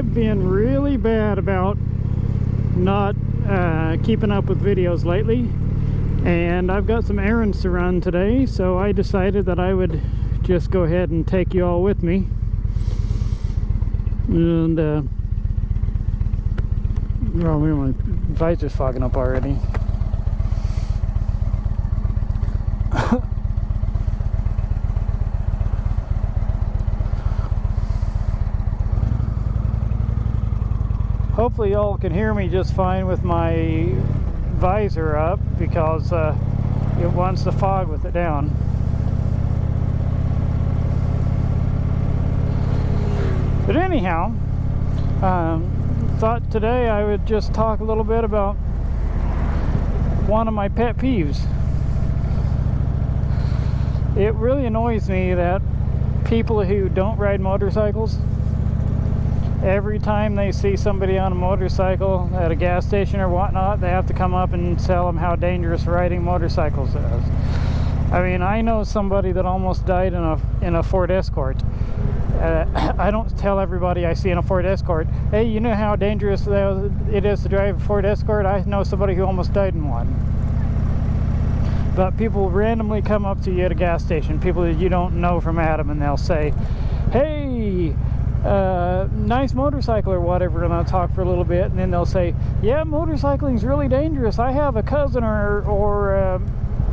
I've been really bad about not keeping up with videos lately, and I've got some errands to run today, so I decided that I would just go ahead and take you all with me. And oh, my visor's fogging up already. Hopefully y'all can hear me just fine with my visor up, because it wants the fog with it down. But anyhow, thought today I would just talk a little bit about one of my pet peeves. It really annoys me that people who don't ride motorcycles, every time they see somebody on a motorcycle at a gas station or whatnot, they have to come up and tell them how dangerous riding motorcycles is. I mean, I know somebody that almost died in a Ford Escort. I don't tell everybody I see in a Ford Escort, hey, you know how dangerous it is to drive a Ford Escort? I know somebody who almost died in one. But people randomly come up to you at a gas station, people that you don't know from Adam, and they'll say, hey, nice motorcycle or whatever, and I'll talk for a little bit, and then they'll say, yeah, motorcycling's really dangerous. I have a cousin or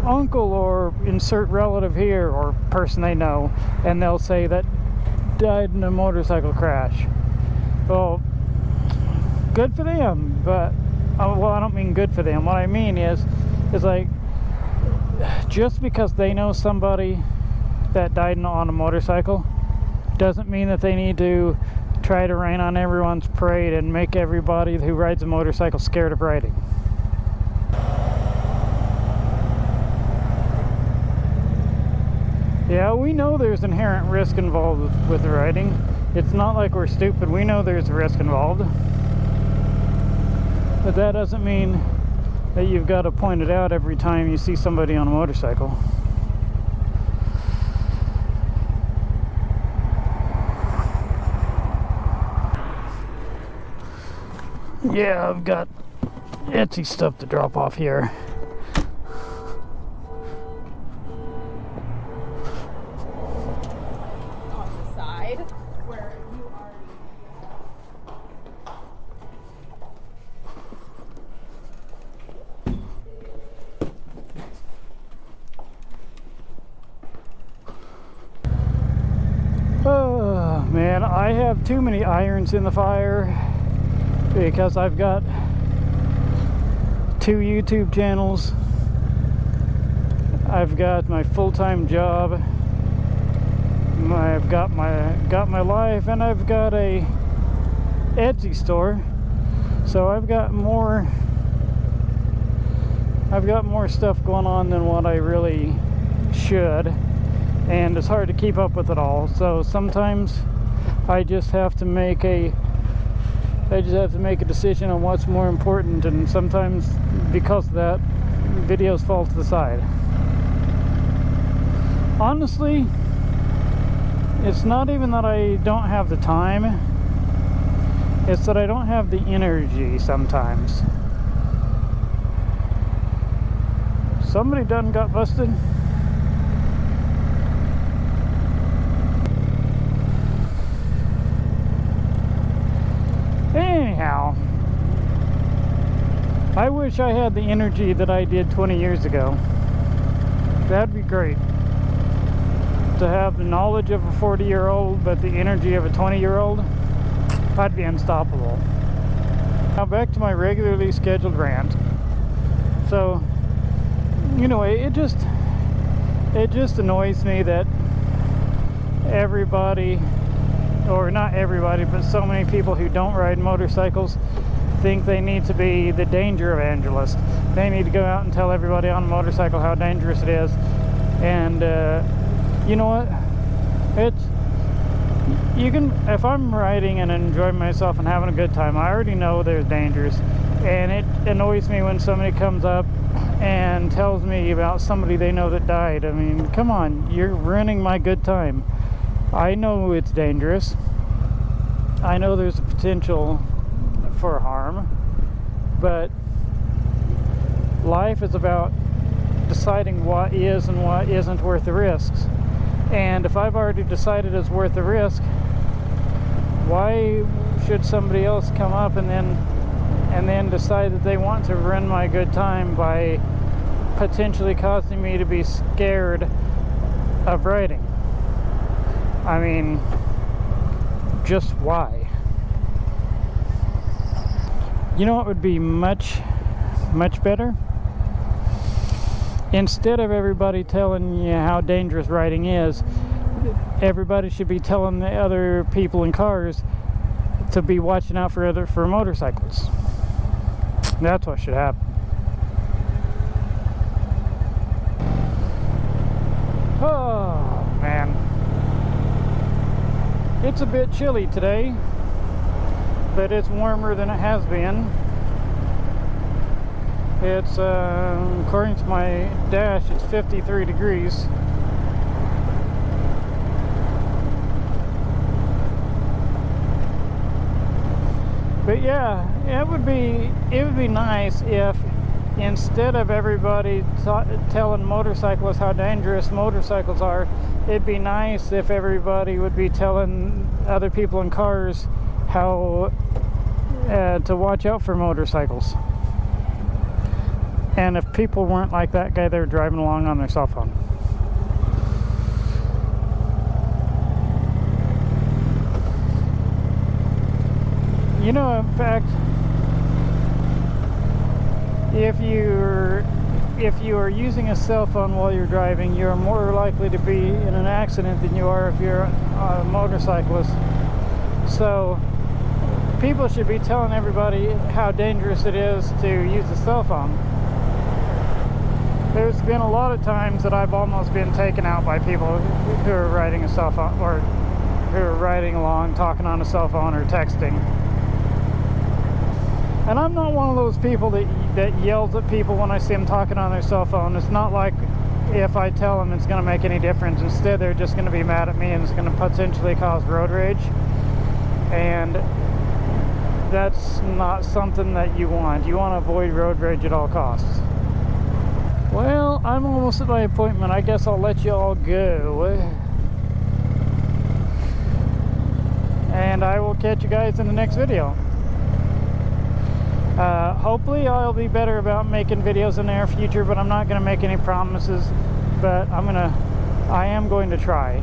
uncle, or insert relative here, or person they know, and they'll say that died in a motorcycle crash. Well, good for them, but well, I don't mean good for them. What I mean is like, just because they know somebody that died on a motorcycle doesn't mean that they need to try to rain on everyone's parade and make everybody who rides a motorcycle scared of riding. Yeah, we know there's inherent risk involved with riding. It's not like we're stupid. We know there's risk involved. But that doesn't mean that you've got to point it out every time you see somebody on a motorcycle. Yeah, I've got Etsy stuff to drop off here. On the side where you Oh man, I have too many irons in the fire, because I've got 2 YouTube channels, I've got my full-time job, I've got my life, and I've got a Etsy store. So I've got more stuff going on than what I really should, and it's hard to keep up with it all. So sometimes I just have to make a decision on what's more important, and sometimes because of that, videos fall to the side. Honestly, it's not even that I don't have the time, it's that I don't have the energy sometimes. Somebody done got busted. Anyhow, I wish I had the energy that I did 20 years ago. That'd be great. To have the knowledge of a 40-year-old, but the energy of a 20-year-old, I'd be unstoppable. Now back to my regularly scheduled rant. So, anyway, it just annoys me that everybody, or not everybody, but so many people who don't ride motorcycles think they need to be the danger evangelist. They need to go out and tell everybody on a motorcycle how dangerous it is. And you know what? If I'm riding and enjoying myself and having a good time, I already know there's dangers. And it annoys me when somebody comes up and tells me about somebody they know that died. I mean, come on, you're ruining my good time. I know it's dangerous. I know there's a potential for harm, but life is about deciding what is and what isn't worth the risks. And if I've already decided it's worth the risk, why should somebody else come up and then decide that they want to ruin my good time by potentially causing me to be scared of riding? I mean, just why? You know what would be much better? Instead of everybody telling you how dangerous riding is, everybody should be telling the other people in cars to be watching out for motorcycles. That's what should happen. Oh man, it's a bit chilly today, but it's warmer than it has been. It's according to my dash, it's 53 degrees. But yeah, it would be nice if, instead of everybody telling motorcyclists how dangerous motorcycles are, it'd be nice if everybody would be telling other people in cars how to watch out for motorcycles. And if people weren't like that guy there driving along on their cell phone. You know, in fact, if you are using a cell phone while you're driving, you're more likely to be in an accident than you are if you're a motorcyclist. So people should be telling everybody how dangerous it is to use a cell phone. There's been a lot of times that I've almost been taken out by people who are riding a cell phone, or who are riding along, talking on a cell phone or texting. And I'm not one of those people that yells at people when I see them talking on their cell phone. It's not like if I tell them it's going to make any difference. Instead, they're just going to be mad at me and it's going to potentially cause road rage. And that's not something that you want. You want to avoid road rage at all costs. Well, I'm almost at my appointment. I guess I'll let you all go. And I will catch you guys in the next video. Hopefully I'll be better about making videos in the near future, but I'm not going to make any promises. But I am going to try.